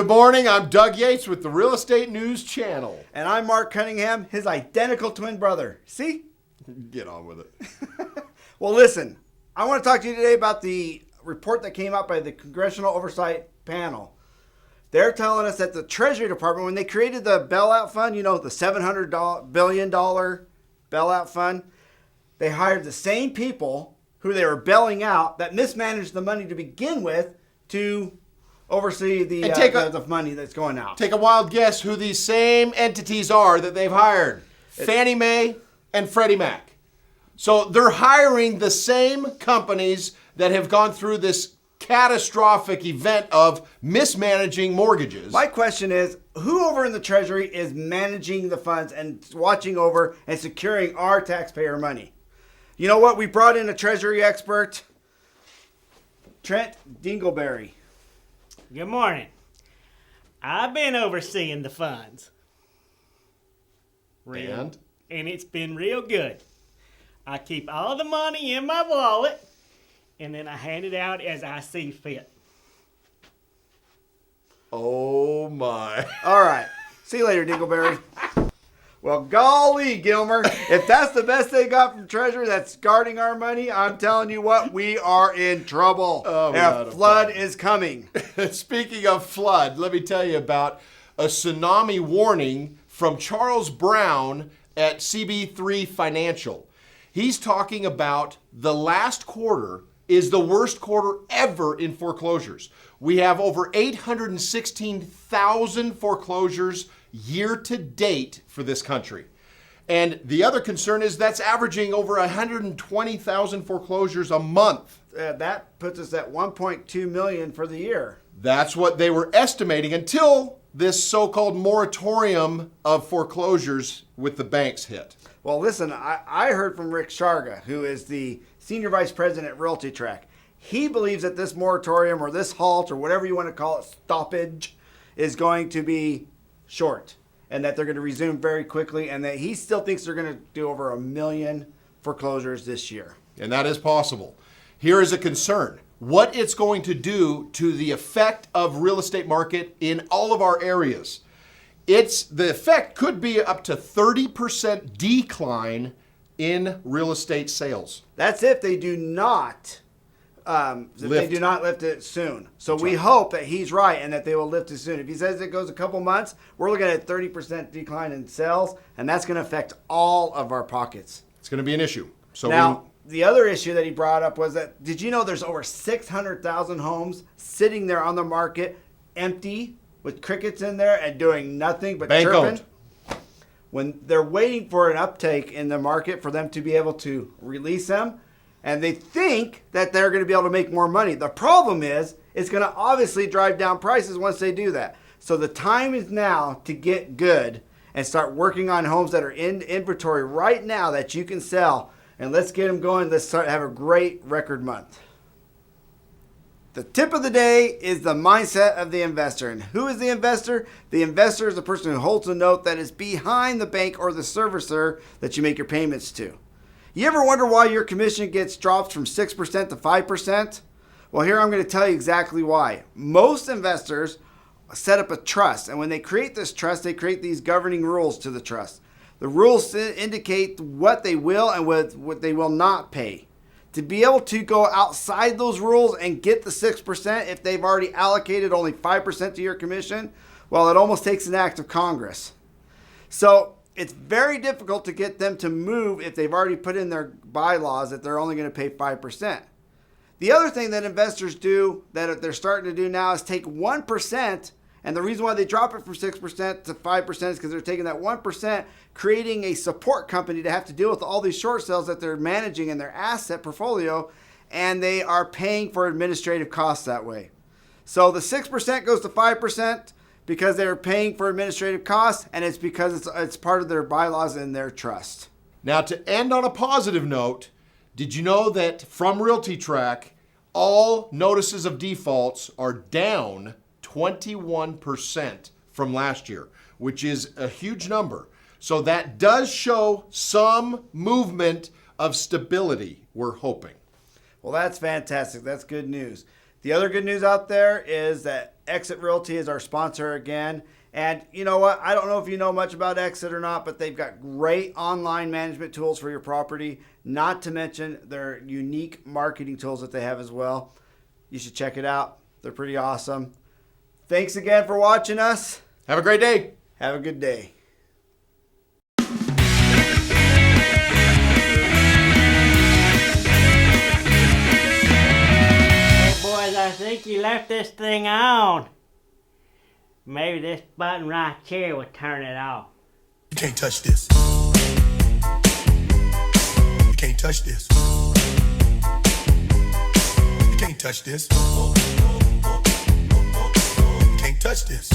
Good morning. I'm Doug Yates with the Real Estate News Channel. And I'm Mark Cunningham, his identical twin brother. See? Get on with it. Well, listen, I want to talk to you today about the report that came out by the Congressional Oversight Panel. They're telling us that the Treasury Department, when they created the bailout fund, you know, the $700 billion bailout fund, they hired the same people who they were bailing out that mismanaged the money to begin with to oversee the money that's going out. Take a wild guess who these same entities are that they've hired. Fannie Mae and Freddie Mac. So they're hiring the same companies that have gone through this catastrophic event of mismanaging mortgages. My question is, who over in the Treasury is managing the funds and watching over and securing our taxpayer money? You know what? We brought in a Treasury expert, Trent Dingleberry. Good morning. I've been overseeing the funds. And it's been real good. I keep all the money in my wallet, and then I hand it out as I see fit. oh my. All right. See you later, Dingleberry. Well, golly, Gilmer, if that's the best they got from Treasury that's guarding our money, I'm telling you what, we are in trouble. Oh, a flood is coming. Speaking of flood, let me tell you about a tsunami warning from Charles Brown at CB3 Financial. He's talking about the last quarter is the worst quarter ever in foreclosures. We have over 816,000 foreclosures year to date for this country. And the other concern is that's averaging over 120,000 foreclosures a month. That puts us at 1.2 million for the year. That's what they were estimating until this so-called moratorium of foreclosures with the banks hit. Well, listen, I heard from Rick Sharga, who is the Senior Vice President at RealtyTrac. He believes that this moratorium or this halt or whatever you want to call it, stoppage, is going to be short and that they're going to resume very quickly and that he still thinks they're going to do over 1 million foreclosures this year. And that is possible. Here is a concern. What it's going to do to the effect of real estate market in all of our areas. The effect could be up to 30% decline in real estate sales. That's if they do not lift it soon. So we hope that he's right and that they will lift it soon. If he says it goes a couple months, we're looking at a 30% decline in sales, and that's going to affect all of our pockets. It's going to be an issue. So now, the other issue that he brought up was that, did you know there's over 600,000 homes sitting there on the market, empty, with crickets in there and doing nothing but bank chirping? owned. When they're waiting for an uptake in the market for them to be able to release them, and they think that they're going to be able to make more money. The problem is, it's going to obviously drive down prices once they do that. So the time is now to get good and start working on homes that are in inventory right now that you can sell. And let's get them going. Let's have a great record month. The tip of the day is the mindset of the investor. And who is the investor? The investor is the person who holds a note that is behind the bank or the servicer that you make your payments to. You ever wonder why your commission gets dropped from 6% to 5%? Well, here I'm going to tell you exactly why. Most investors set up a trust, and when they create this trust, they create these governing rules to the trust. The rules indicate what they will and what they will not pay. To be able to go outside those rules and get the 6% if they've already allocated only 5% to your commission, well, it almost takes an act of Congress. So it's very difficult to get them to move if they've already put in their bylaws that they're only going to pay 5%. The other thing that investors do that they're starting to do now is take 1%, and the reason why they drop it from 6% to 5% is because they're taking that 1%, creating a support company to have to deal with all these short sales that they're managing in their asset portfolio, and they are paying for administrative costs that way. So the 6% goes to 5%. Because they're paying for administrative costs, and it's because it's part of their bylaws and their trust. Now, to end on a positive note, did you know that from RealtyTrac, all notices of defaults are down 21% from last year, which is a huge number. So that does show some movement of stability, we're hoping. Well, that's fantastic. That's good news. The other good news out there is that Exit Realty is our sponsor again. And you know what? I don't know if you know much about Exit or not, but they've got great online management tools for your property, not to mention their unique marketing tools that they have as well. You should check it out. They're pretty awesome. Thanks again for watching us. Have a great day. Have a good day. Hey boys, I think you left this thing on. Maybe this button right here will turn it off. You can't touch this. You can't touch this. You can't touch this. You can't touch this.